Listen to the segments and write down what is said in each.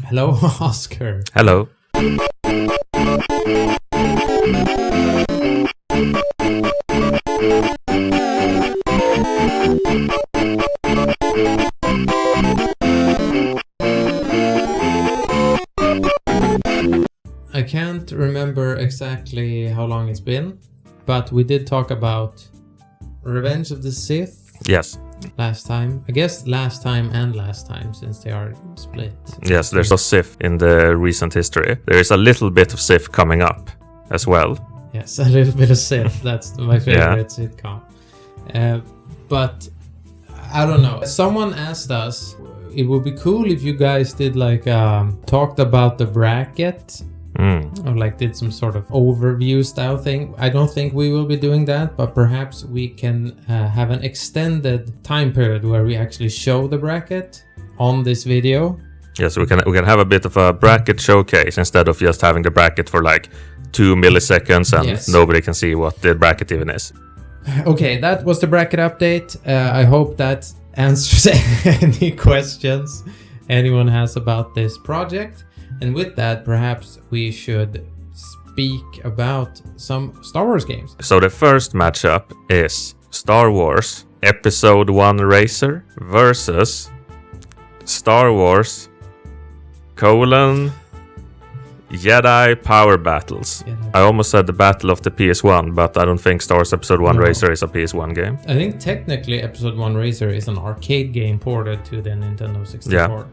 Hello, Oscar. Hello. I can't remember exactly how long it's been, but we did talk about Revenge of the Sith. Yes. Last time. I guess last time since they are split. Yes, there's a Sith in the recent history. There is a little bit of Sith coming up as well. Yes, a little bit of Sith. That's my favorite sitcom. But I don't know. Someone asked us, it would be cool if you guys did like talked about the bracket. Or like did some sort of overview style thing. I don't think we will be doing that, but perhaps we can have an extended time period where we actually show the bracket on this video. Yes, we can have a bit of a bracket showcase instead of just having the bracket for like 2 milliseconds and nobody can see what the bracket even is. Okay, that was the bracket update. I hope that answers any questions anyone has about this project. And with that, perhaps we should speak about some Star Wars games. So the first matchup is Star Wars Episode 1 Racer versus Star Wars : Jedi Power Battles. I almost said the Battle of the PS1, but I don't think Star Wars Episode 1 Racer is a PS1 game. I think technically Episode 1 Racer is an arcade game ported to the Nintendo 64. Yeah.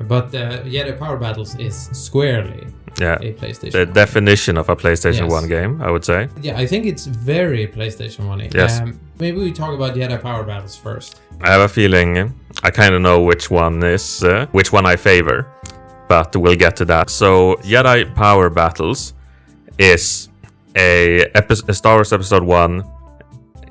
But Jedi Power Battles is squarely a PlayStation the 1. definition of a PlayStation 1 game, I would say. Yeah, I think it's very PlayStation 1. Yes. Maybe we talk about Jedi Power Battles first. I have a feeling I kind of know which one I favor, but we'll get to that. So Jedi Power Battles is a Star Wars Episode 1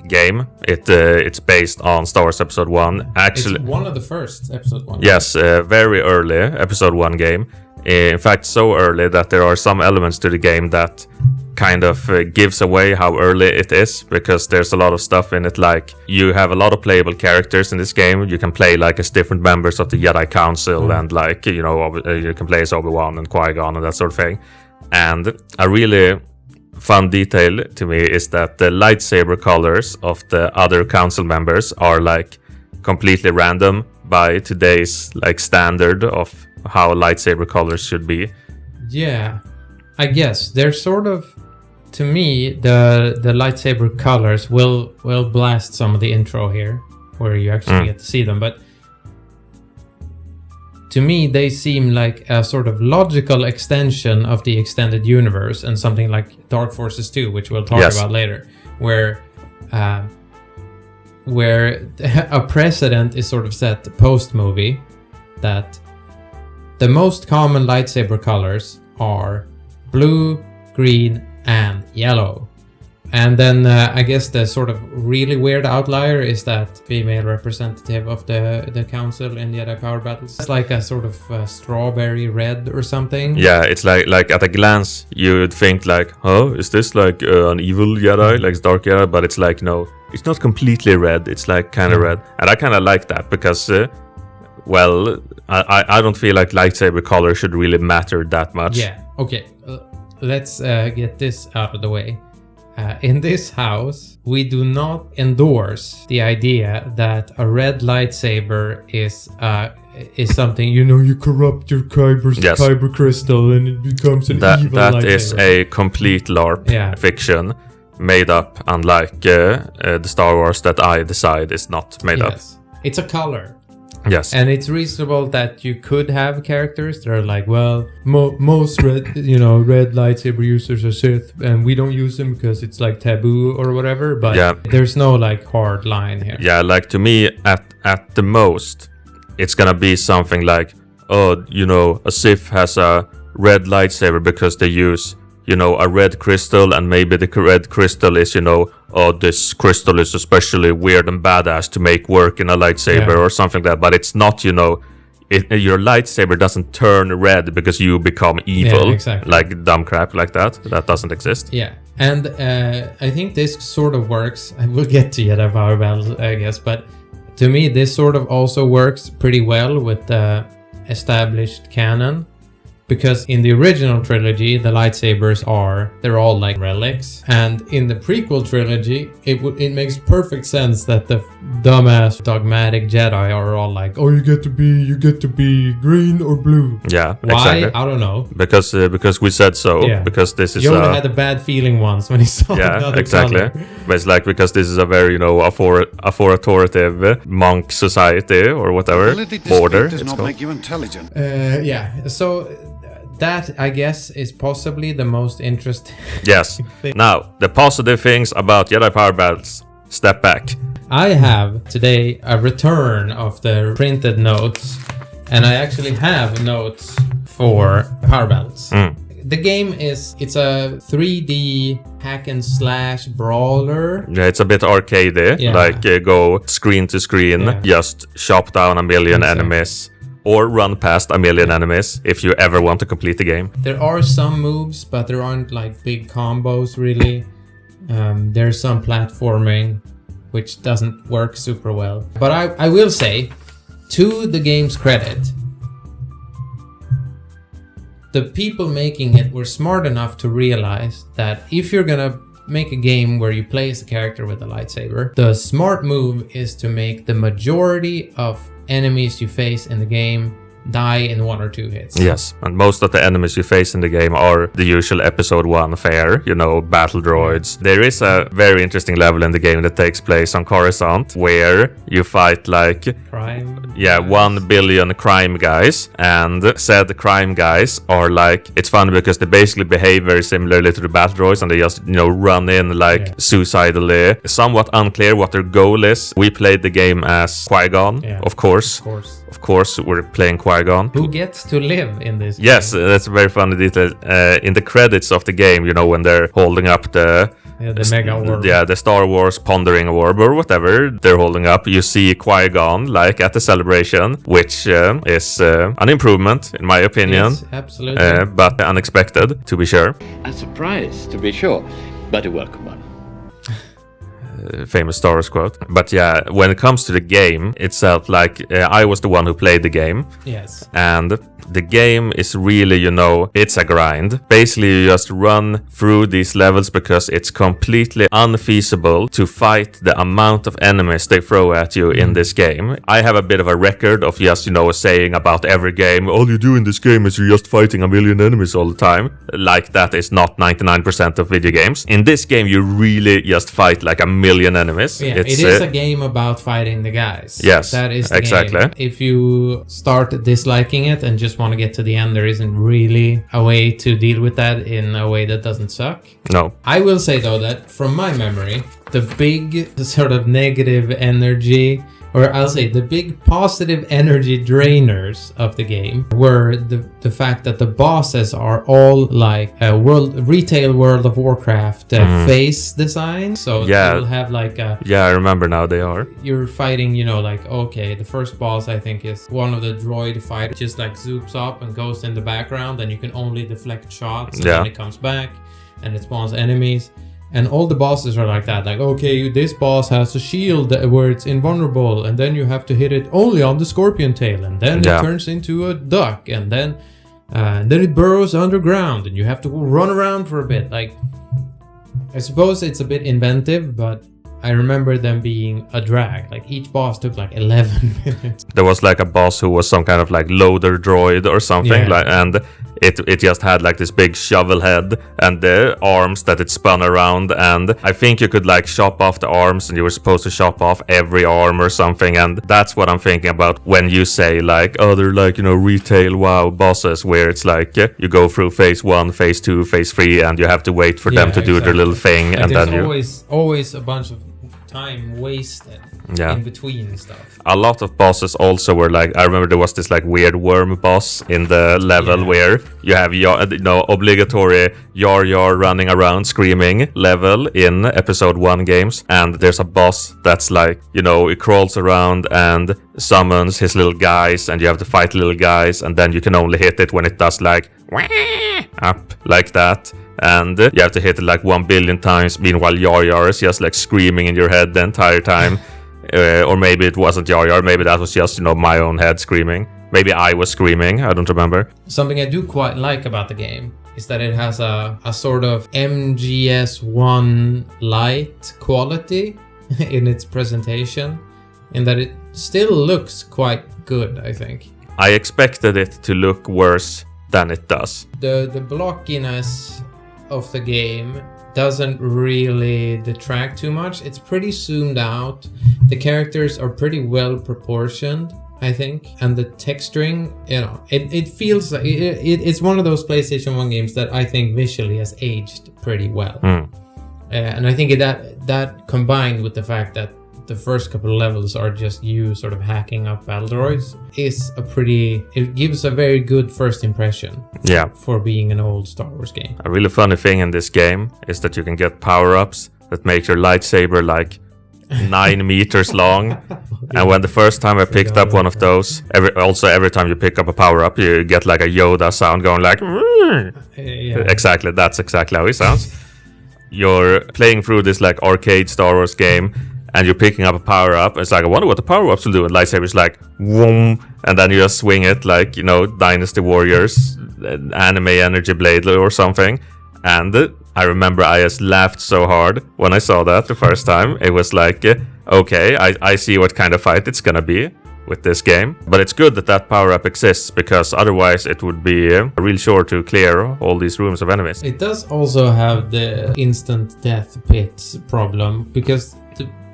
game. It's based on Star Wars Episode 1. Actually, it's one of the first Episode 1. Yes, very early Episode 1 game. In fact, so early that there are some elements to the game that kind of gives away how early it is, because there's a lot of stuff in it, like you have a lot of playable characters in this game. You can play like as different members of the Jedi Council and like, you can play as Obi-Wan and Qui-Gon and that sort of thing. And a really fun detail to me is that the lightsaber colors of the other council members are like completely random by today's like standard of how lightsaber colors should be. Yeah, I guess they're sort of, to me, the lightsaber colors will blast some of the intro here where you actually get to see them, but to me, they seem like a sort of logical extension of the extended universe and something like Dark Forces 2, which we'll talk about later, where a precedent is sort of set post-movie that the most common lightsaber colors are blue, green, and yellow. And then I guess the sort of really weird outlier is that female representative of the council in Jedi Power Battles. It's like a sort of strawberry red or something. Yeah, it's like at a glance you'd think like, oh, is this like an evil Jedi, like Dark Jedi? But it's like, no, it's not completely red. It's like kind of red. And I kind of like that because, I don't feel like lightsaber color should really matter that much. Yeah, okay. Let's get this out of the way. In this house, we do not endorse the idea that a red lightsaber is something, you corrupt your kyber crystal and it becomes an evil lightsaber. That is a complete LARP fiction made up, unlike the Star Wars that I decide is not made up. It's a color. Yes. And it's reasonable that you could have characters that are like, well, most red lightsaber users are Sith, and we don't use them because it's like taboo or whatever. But there's no like hard line here. Yeah, like to me, at the most, it's gonna be something like, a Sith has a red lightsaber because they use, a red crystal, and maybe the red crystal is, this crystal is especially weird and badass to make work in a lightsaber or something like that. But it's not, your lightsaber doesn't turn red because you become evil. Yeah, exactly. Like dumb crap like that. That doesn't exist. Yeah. And I think this sort of works. I will get to Jedi Power Battles, I guess. But to me, this sort of also works pretty well with the established canon. Because in the original trilogy, the lightsabers they're all like relics. And in the prequel trilogy, it makes perfect sense that the dumbass dogmatic Jedi are all like, oh, you get to be green or blue. Yeah, Why? exactly. I don't know. Because we said so. Yeah. Because this is Yoda had a bad feeling once when he saw another exactly. color. But it's like because this is a very authoritative monk society or whatever border. Does It's not called. make you intelligent. Yeah. So that, I guess, is possibly the most interesting. Yes. Now the positive things about Jedi power battles. Step back. I have today a return of the printed notes, and I actually have notes for power battles. The game it's a 3D hack and slash brawler. Yeah, it's a bit arcadey, Yeah. like go screen to screen, Yeah. just chop down a million Exactly. enemies, or run past a million enemies if you ever want to complete the game. There are some moves, but there aren't like big combos really. There's some platforming, which doesn't work super well. But I will say, to the game's credit, the people making it were smart enough to realize that if you're gonna make a game where you play as a character with a lightsaber, the smart move is to make the majority of enemies you face in the game die in 1 or 2 hits. Yes, and most of the enemies you face in the game are the usual episode 1 fare, battle droids. There is a very interesting level in the game that takes place on Coruscant where you fight like Crime. 1 billion crime guys, and said crime guys are like, it's funny because they basically behave very similarly to the battle droids, and they just run in like suicidally. Somewhat unclear what their goal is. We played the game as Qui-Gon, of course. Of course we're playing Qui-Gon, who gets to live in this yes game. That's a very funny detail. In the credits of the game, when they're holding up the mega orb. Yeah, the Star Wars pondering orb or whatever they're holding up, you see Qui-Gon like at the celebration, which is an improvement in my opinion. Yes, absolutely. But unexpected, to be sure. A surprise, to be sure, but a welcome one. Famous Star Wars quote. But yeah, when it comes to the game itself, like I was the one who played the game. Yes. And the game is really, it's a grind. Basically, you just run through these levels because it's completely unfeasible to fight the amount of enemies they throw at you in this game. I have a bit of a record of just, saying about every game, all you do in this game is you're just fighting a million enemies all the time. Like that is not 99% of video games. In this game, you really just fight like a million enemies. Yeah, it is a game about fighting the guys. Yes, that is the exactly. game. If you start disliking it and just want to get to the end, there isn't really a way to deal with that in a way that doesn't suck. No. I will say though that from my memory, the big sort of negative energy, or I'll say the big positive energy drainers of the game were the fact that the bosses are all like a retail World of Warcraft face design. So Yeah. you'll have like a Yeah, I remember now they are. you're fighting, like, okay, the first boss I think is one of the droid fighters just like zoops up and goes in the background, and you can only deflect shots, and then it comes back and it spawns enemies. And all the bosses are like that, like, okay, this boss has a shield where it's invulnerable, and then you have to hit it only on the scorpion tail, and then it turns into a duck, and then it burrows underground, and you have to run around for a bit. Like, I suppose it's a bit inventive, but I remember them being a drag. Like, each boss took like 11 minutes. There was like a boss who was some kind of like loader droid or something, and it just had like this big shovel head and the arms that it spun around, and I think you could like chop off the arms, and you were supposed to chop off every arm or something. And that's what I'm thinking about when you say like, oh, they're like, retail WoW bosses, where it's like you go through phase 1, phase 2, phase 3, and you have to wait for them to do their little thing, like, and there's then always a bunch of time wasted in between stuff. A lot of bosses also were like, I remember there was this like weird worm boss in the level where you have obligatory Yar Yar running around screaming level in episode 1 games, and there's a boss that's like, it crawls around and summons his little guys, and you have to fight little guys, and then you can only hit it when it does like up like that. And you have to hit it like 1 billion times. Meanwhile, Yar Yar is just like screaming in your head the entire time. Or maybe it wasn't Yar Yar. Maybe that was just, my own head screaming. Maybe I was screaming, I don't remember. Something I do quite like about the game is that it has a sort of MGS1 light quality in its presentation, in that it still looks quite good, I think. I expected it to look worse than it does. The blockiness of the game doesn't really detract too much. It's pretty zoomed out. The characters are pretty well proportioned, I think, and the texturing, it feels like it's one of those PlayStation 1 games that I think visually has aged pretty well. And I think that combined with the fact that the first couple of levels are just you sort of hacking up battle droids it gives a very good first impression. Yeah. For being an old Star Wars game. A really funny thing in this game is that you can get power-ups that make your lightsaber like 9 meters long. And when the first time I picked up one of those, every time you pick up a power-up, you get like a Yoda sound going like... Yeah. Exactly, that's exactly how it sounds. You're playing through this like arcade Star Wars game, and you're picking up a power-up. It's like, I wonder what the power-ups will do. And lightsaber's like, whoom, and then you just swing it like, Dynasty Warriors, anime energy blade or something. And I remember I just laughed so hard when I saw that the first time. It was like, okay, I see what kind of fight it's gonna be with this game. But it's good that power-up exists, because otherwise it would be real sure to clear all these rooms of enemies. It does also have the instant death pits problem, because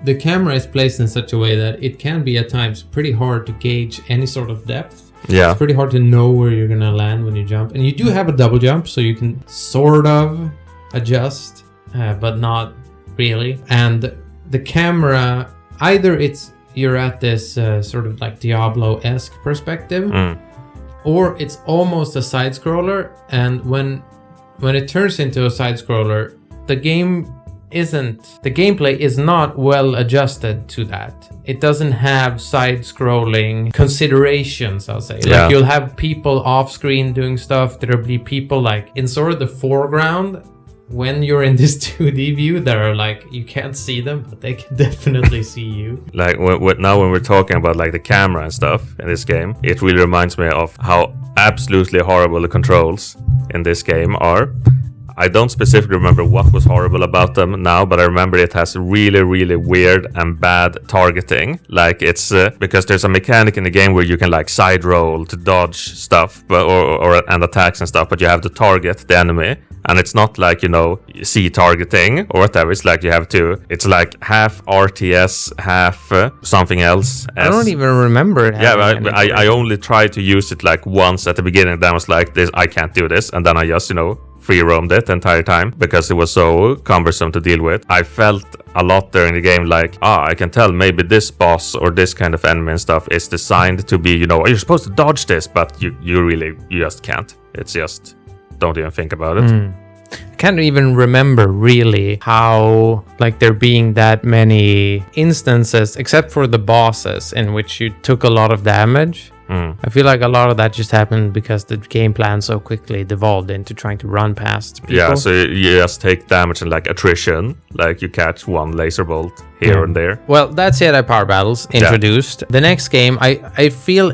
the camera is placed in such a way that it can be at times pretty hard to gauge any sort of depth. Yeah. It's pretty hard to know where you're gonna land when you jump. And you do have a double jump, so you can sort of adjust, but not really. And the camera, either you're at this sort of like Diablo-esque perspective, or it's almost a side-scroller. And when it turns into a side-scroller, the gameplay is not well adjusted to that. It doesn't have side-scrolling considerations, I'll say. Yeah. Like, you'll have people off-screen doing stuff. There'll be people like in sort of the foreground when you're in this 2D view that are like, you can't see them, but they can definitely see you. Like now when we're talking about like the camera and stuff in this game, it really reminds me of how absolutely horrible the controls in this game are. I don't specifically remember what was horrible about them now, but I remember it has really, really weird and bad targeting. Like it's because there's a mechanic in the game where you can like side roll to dodge stuff, and attacks and stuff, but you have to target the enemy. And it's not like, C targeting or whatever. It's like it's like half RTS, half something else. I don't even remember it. Yeah, I only tried to use it like once at the beginning. Then I was like, I can't do this. And then I just, free roamed it the entire time because it was so cumbersome to deal with. I felt a lot during the game like, I can tell maybe this boss or this kind of enemy and stuff is designed to be, you're supposed to dodge this, but you just can't. It's just, don't even think about it. I can't even remember really how, like, there being that many instances, except for the bosses, in which you took a lot of damage. I feel like a lot of that just happened because the game plan so quickly devolved into trying to run past people. Yeah, so you just take damage and like attrition, like you catch one laser bolt here and there. Well, that's Jedi Power Battles introduced. The next game, I feel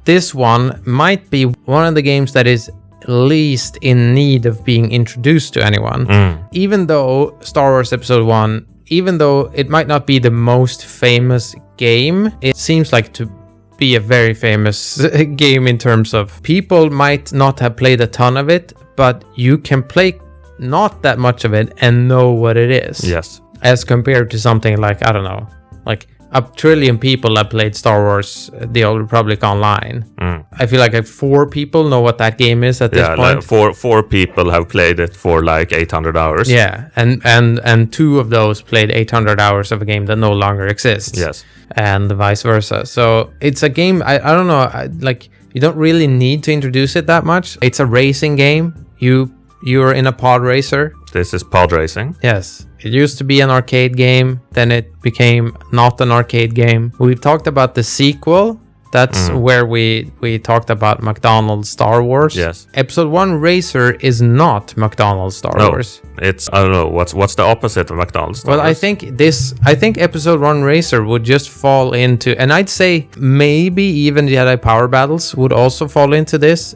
this one might be one of the games that is least in need of being introduced to anyone. Even though Star Wars Episode 1, even though it might not be the most famous game, it seems like to be a very famous game in terms of people might not have played a ton of it, but you can play not that much of it and know what it is. Yes. As compared to something like, I don't know, like a trillion people have played Star Wars The Old Republic online. I feel like 4 people know what that game is at this point. Like four people have played it for like 800 hours. Yeah, and 2 of those played 800 hours of a game that no longer exists. Yes. And vice versa. So it's a game, I don't know, you don't really need to introduce it that much. It's a racing game. You're in a pod racer. This is pod racing. Yes. It used to be an arcade game, then it became not an arcade game. We've talked about the sequel That's where we talked about McDonald's Star Wars. Yes. Episode 1 Racer is not McDonald's Star Wars. It's, I don't know, what's the opposite of McDonald's Star Wars? I think Episode 1 Racer would just fall into, and I'd say maybe even Jedi Power Battles would also fall into this,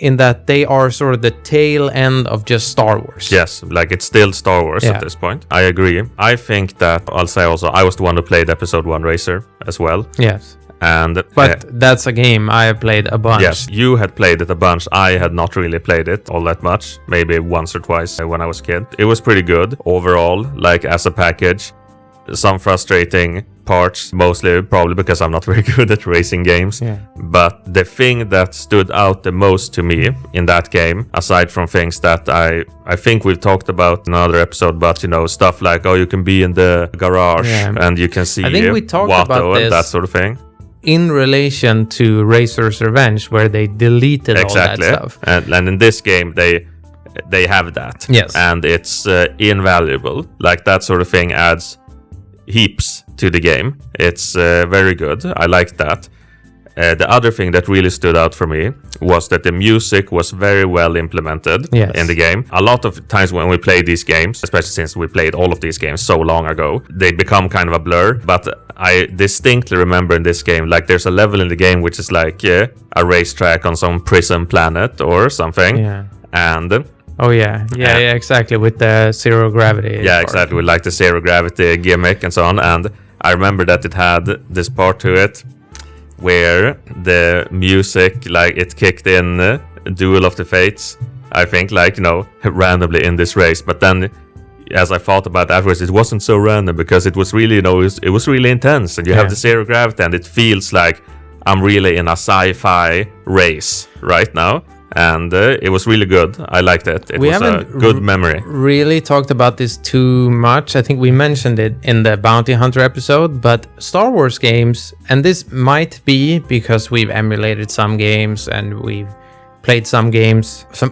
in that they are sort of the tail end of just Star Wars. Yes, like it's still Star Wars at this point. I agree. I think that, I'll say also, I was the one who played Episode 1 Racer as well. Yes. But that's a game I have played a bunch. Yes, you had played it a bunch. I had not really played it all that much. Maybe once or twice when I was a kid. It was pretty good overall, like as a package. Some frustrating parts, mostly probably because I'm not very good at racing games. Yeah. But the thing that stood out the most to me in that game, aside from things that I think we've talked about in another episode, but you know, stuff like, you can be in the garage and you can see I think we talked Watto about this and that sort of thing. In relation to Razor's Revenge, where they deleted all that stuff. And in this game, they have that. Yes. And it's invaluable. Like that sort of thing adds heaps to the game. It's very good. I like that. The other thing that really stood out for me was that the music was very well implemented in the game. A lot of times when we play these games, especially since we played all of these games so long ago, they become kind of a blur. But I distinctly remember in this game, like there's a level in the game which is like a racetrack on some prison planet or something. Yeah. And exactly, with the zero gravity. Yeah, exactly, with like the zero gravity gimmick and so on. And I remember that it had this part to it where the music, like it kicked in Duel of the Fates, I think, like, you know, randomly in this race. But then as I thought about it afterwards, it wasn't so random because it was really, you know, it was really intense. And you have the zero gravity and it feels like I'm really in a sci-fi race right now. And it was really good. I liked it. It was a good memory. Really talked about this too much. I think we mentioned it in the Bounty Hunter episode, but Star Wars games, and this might be because we've emulated some games and we've played some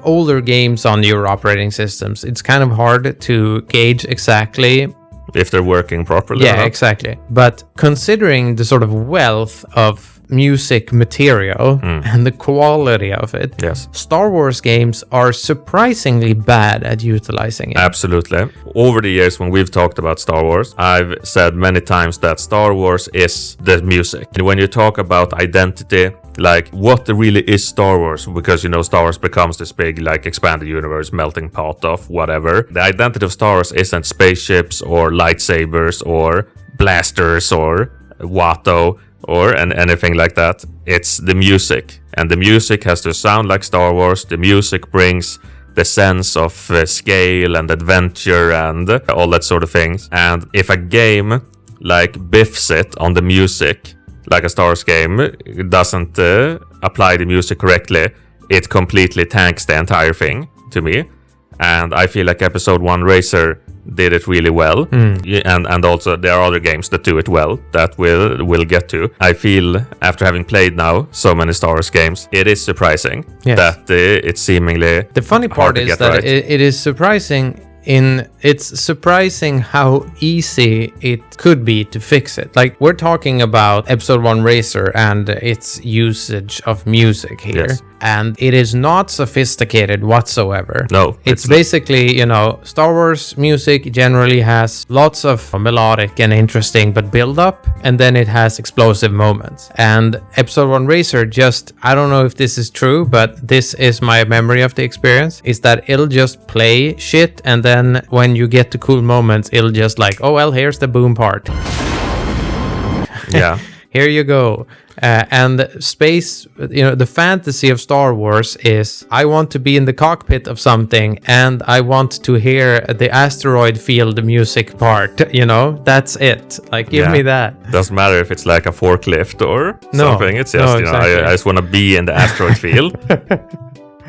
older games on newer operating systems. It's kind of hard to gauge exactly if they're working properly. Yeah, exactly. But considering the sort of wealth of music material and the quality of it, Star Wars games are surprisingly bad at utilizing it. Absolutely. Over the years when we've talked about Star Wars, I've said many times that Star Wars is the music. And when you talk about identity, like what really is Star Wars, because you know Star Wars becomes this big like expanded universe melting pot of whatever. The identity of Star Wars isn't spaceships or lightsabers or blasters or Watto or anything like that. It's the music, and the music has to sound like Star Wars. The music brings the sense of scale and adventure and all that sort of things. And if a game like biffs it on the music, like a Star Wars game doesn't apply the music correctly, it completely tanks the entire thing to me. And I feel like Episode 1 Racer did it really well. And also there are other games that do it well that we'll get to. I feel after having played now so many Star Wars games, it is surprising that it's seemingly the funny part is that it is surprising. It's surprising how easy it could be to fix it. Like, we're talking about Episode 1 Racer and its usage of music here. Yes. And it is not sophisticated whatsoever. No. It's basically, you know, Star Wars music generally has lots of melodic and interesting but build up, and then it has explosive moments. And Episode 1 Racer just, I don't know if this is true, but this is my memory of the experience, is that it'll just play shit, and then when you get to cool moments, it'll just like, oh well, here's the boom part. Yeah. Here you go. And space, you know, the fantasy of Star Wars is I want to be in the cockpit of something and I want to hear the asteroid field music part, you know, that's it. Like, give me that. Doesn't matter if it's like a forklift or something. It's just, exactly. I just want to be in the asteroid field.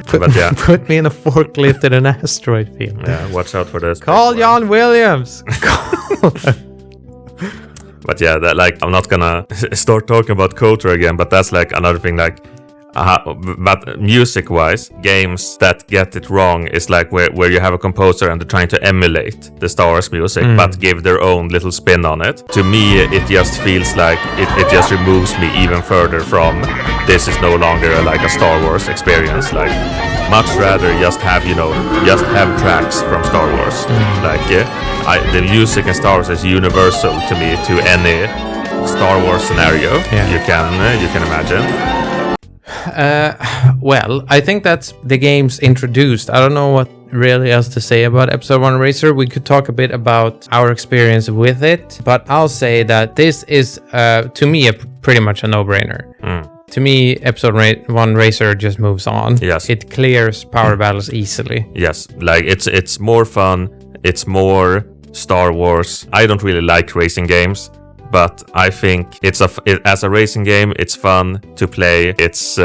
Put me in a forklift in an asteroid field. Yeah, watch out for this. Call John Williams. But yeah, that, like, I'm not gonna start talking about culture again, but that's like another thing. Like, But music-wise, games that get it wrong is like where you have a composer and they're trying to emulate the Star Wars music, but give their own little spin on it. To me, it just feels like it just removes me even further from this is no longer like a Star Wars experience. Like, much rather just have tracks from Star Wars. Like, the music in Star Wars is universal to me to any Star Wars scenario you can imagine. Well, I think that's the game's introduced. I don't know what really else to say about Episode 1 Racer. We could talk a bit about our experience with it, but I'll say that this is, to me, pretty much a no-brainer. To me, Episode 1 Racer just moves on. Yes. It clears power battles easily. Yes, like it's more fun, it's more Star Wars. I don't really like racing games, but I think as a racing game, it's fun to play. It's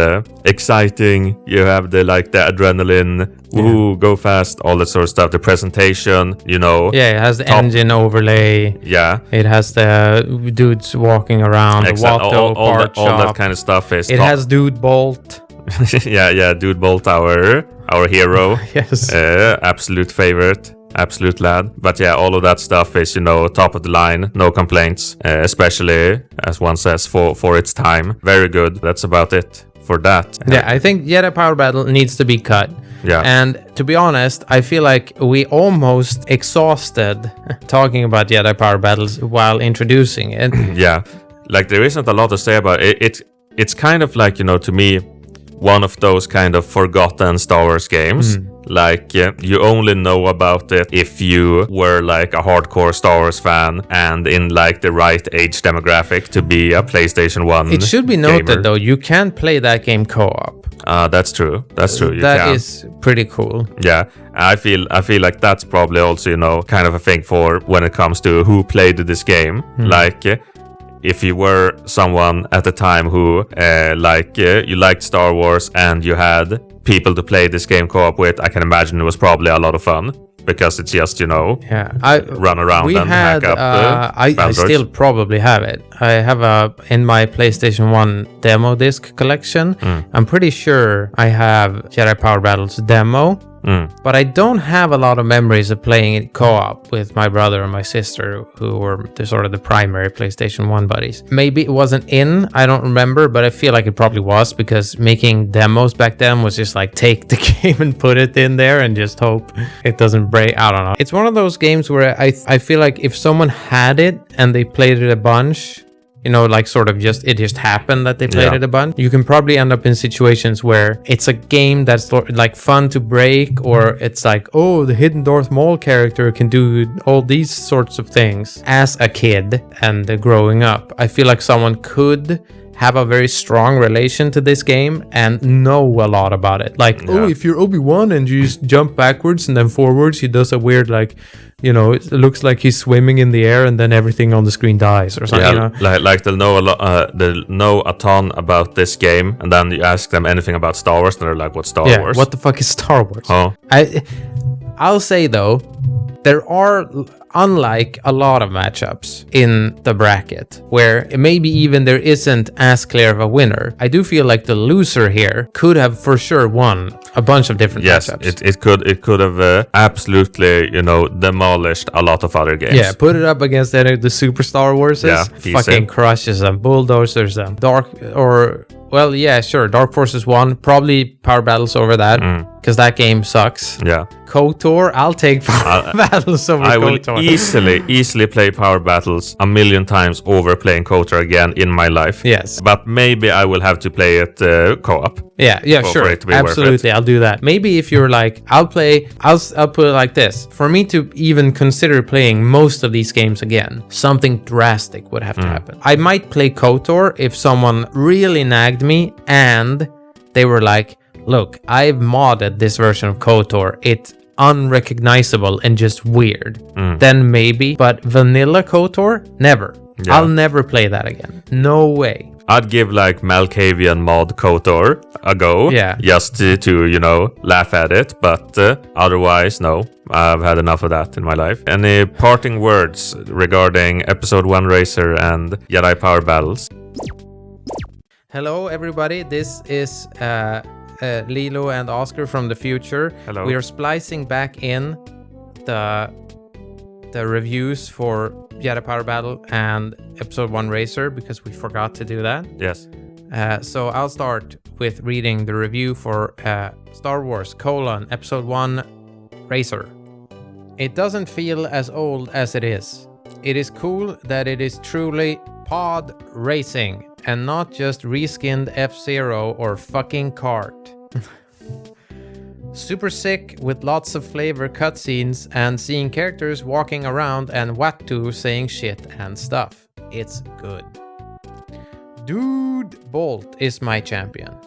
exciting. You have the adrenaline. Ooh, go fast, all that sort of stuff. The presentation, Yeah, it has the engine overlay. Yeah. It has the dudes walking around, the Watto part all that kind of stuff is It has Dude Bolt. yeah, Dude Bolt, our hero. Yes. Absolute favorite. Absolute lad. But yeah, all of that stuff is, top of the line, no complaints, especially, as one says, for its time. Very good. That's about it for that. Yeah, I think Jedi Power Battle needs to be cut. Yeah. And to be honest, I feel like we almost exhausted talking about Jedi Power Battles while introducing it. Yeah. Like, there isn't a lot to say about it. It's kind of like, to me, one of those kind of forgotten Star Wars games. Like, you only know about it if you were like a hardcore Star Wars fan and in like the right age demographic to be a PlayStation 1 It should be noted gamer. though, you can play that game co-op. That's true. That is pretty cool. Yeah, I feel like that's probably also, kind of a thing for when it comes to who played this game. Like, if you were someone at the time who, you liked Star Wars and you had people to play this game co-op with, I can imagine it was probably a lot of fun. Because it's just, run around and hack up I still probably have it. I have in my PlayStation 1 demo disc collection. I'm pretty sure I have Jedi Power Battles demo. But I don't have a lot of memories of playing it co-op with my brother and my sister, who were the primary PlayStation 1 buddies. Maybe it wasn't I don't remember, but I feel like it probably was, because making demos back then was just like take the game and put it in there and just hope it doesn't break. I don't know. It's one of those games where I feel like if someone had it and they played it a bunch, it just happened that they played it a bunch. You can probably end up in situations where it's a game that's like fun to break, or it's like, oh, the hidden Darth Maul character can do all these sorts of things. As a kid and growing up, I feel like someone could have a very strong relation to this game and know a lot about it. Like, oh, if you're Obi-Wan and you just jump backwards and then forwards, he does a weird it looks like he's swimming in the air and then everything on the screen dies or something. Like they'll know a ton about this game, and then you ask them anything about Star Wars and they're like, what's Star Wars? What the fuck is Star Wars? Oh. I'll say though, there are, unlike a lot of matchups in the bracket, where maybe even there isn't as clear of a winner, I do feel like the loser here could have for sure won a bunch of different matchups. Yes, it could have absolutely, demolished a lot of other games. Yeah, put it up against the Super Star Wars, fucking crushes them, bulldozers them. Dark Forces 1, probably Power Battles over that, because that game sucks. Yeah. KOTOR, I'll take Power Battles over KOTOR. I will easily play Power Battles a million times over playing KOTOR again in my life. Yes. But maybe I will have to play it co-op. Yeah, sure. For it to be absolutely, worth it. I'll do that. Maybe if you're like, I'll put it like this. For me to even consider playing most of these games again, something drastic would have to happen. I might play KOTOR if someone really nagged me and they were like, look, I've modded this version of KOTOR. It's unrecognizable and just weird. Then maybe, but vanilla KOTOR, never. Yeah. I'll never play that again. No way. I'd give like Malkavian mod KOTOR a go. Yeah. Just to laugh at it. But otherwise, no. I've had enough of that in my life. Any parting words regarding Episode 1 Racer and Jedi Power Battles? Hello, everybody. This is Lilo and Oscar from the future. Hello. We are splicing back in the reviews for Jedi Power Battle and Episode 1 Racer because we forgot to do that. Yes. So I'll start with reading the review for Star Wars: Episode 1 Racer. It doesn't feel as old as it is. It is cool that it is truly pod racing and not just reskinned F-Zero or fucking kart. Super sick with lots of flavor cutscenes and seeing characters walking around and Watto saying shit and stuff. It's good. Dude Bolt is my champion.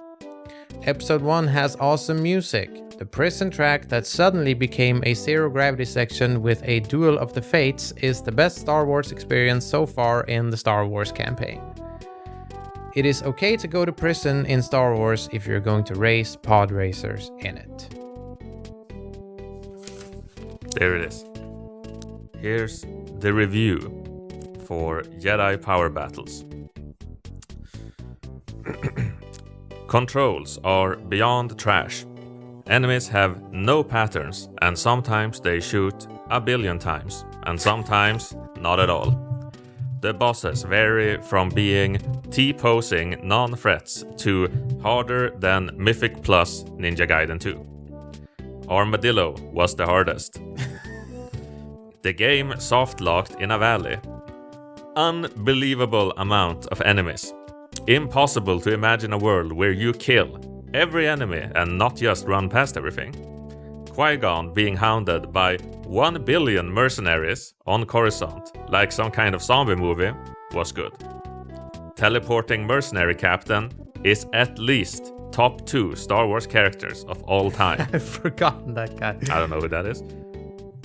Episode 1 has awesome music. The prison track that suddenly became a zero gravity section with a Duel of the Fates is the best Star Wars experience so far in the Star Wars campaign. It is okay to go to prison in Star Wars if you're going to race pod racers in it. There it is. Here's the review for Jedi Power Battles. Controls are beyond trash. Enemies have no patterns, and sometimes they shoot a billion times, and sometimes not at all. The bosses vary from being T-posing non-threats to harder than Mythic Plus Ninja Gaiden 2. Armadillo was the hardest. The game soft-locked in a valley. Unbelievable amount of enemies. Impossible to imagine a world where you kill every enemy and not just run past everything. Qui-Gon being hounded by 1 billion mercenaries on Coruscant, like some kind of zombie movie, was good. Teleporting mercenary captain is at least top 2 Star Wars characters of all time. I've forgotten that guy. I don't know who that is.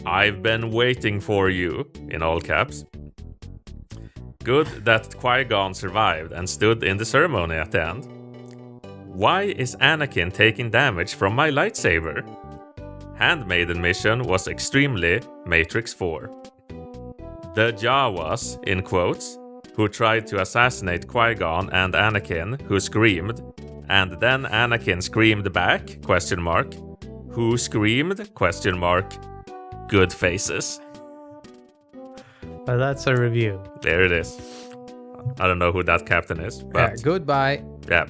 I've been waiting for you, in all caps. Good that Qui-Gon survived and stood in the ceremony at the end. Why is Anakin taking damage from my lightsaber? Handmaiden mission was extremely Matrix 4. The Jawas, in quotes, who tried to assassinate Qui-Gon and Anakin, who screamed, and then Anakin screamed back, question mark. Who screamed, question mark. Good faces. But that's a review. There it is. I don't know who that captain is, but Goodbye. yeah.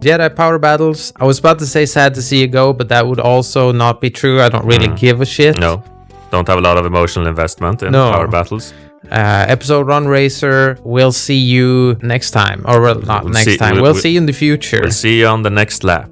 Jedi Power Battles. I was about to say sad to see you go, but that would also not be true. I don't really give a shit. No. Don't have a lot of emotional investment in Power Battles. Episode 1 Racer. We'll see you next time. Or well, not next time. We'll see you in the future. We'll see you on the next lap.